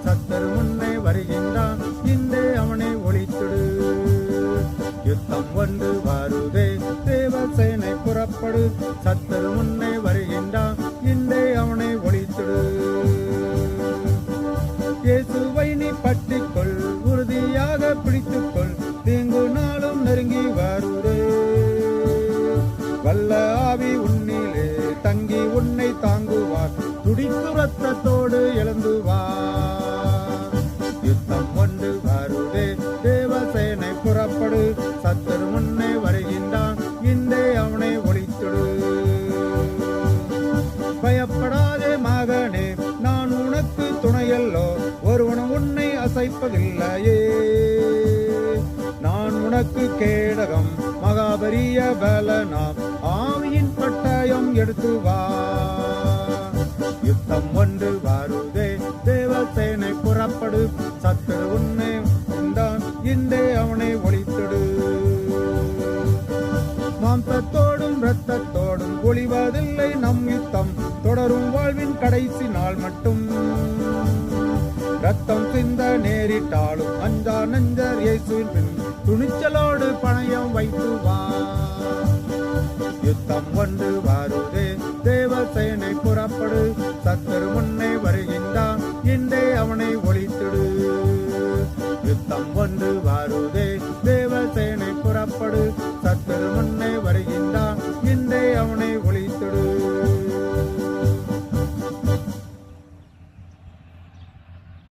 சத்தர் முன்னே வருகின்றான், இன்றே அவனை ஒழித்திடு. யுத்தம் ஒன்று வருதே, தேவசேனை புறப்படு. சத்தர் முன்னே வருகின்றான், இன்றே அவனை ஒழித்திடு. இயேசுவை நீ பற்றிக்கொள், உறுதியாக பிடித்துக்கொள், தீங்கு நாளும் நெருங்கி வருதே. வல்ல ஆவி உன்னிலே தங்கி உன்னை தாங்குவார், துடித்து ரத்தத்தோடு எழுந்துவார். யுத்தம் ஒன்று வருதே, தேவசேனை புறப்படு. சத்தர் முன்னே வருகின்றான், இன்றே அவனை ஒழித்திடு. பயப்படாதே மகனே, நான் உனக்கு துணையல்லோ, ஒருவனும் உன்னை அசைப்பதில்லையே. நான் உனக்கு கேடகம், மகாபரிய பலனாம், ஆவியின் பட்டயம் எடுத்து வா. யுத்தம் ஒன்று வருதே, தேவசேனை புறப்படு. சத்தர் உன்னை வந்தான், இன்றே அவனை ஒழித்திடு. மாம்சத்தோடும் இரத்தத்தோடும் ஒளிவதில்லை நம் யுத்தம், தொடரும் வாழ்வின் கடைசி நாள் மட்டும். ரத்தம் சிந்த நேரிட்டாலும் அஞ்சா நெஞ்சர் இயேசுவின் பின், துணிச்சலோடு பணயம் வைத்து வா. யுத்தம் ஒன்று வருதே, தேவசேனை புறப்படு. சத்தர் முன்னே வருகின்றான், இன்றே அவனை ஒழித்திடு. யுத்தம் ஒன்று வருதே, தேவசேனை புறப்படு. சத்தர் முன்னே வருகின்றான், இன்றே அவனை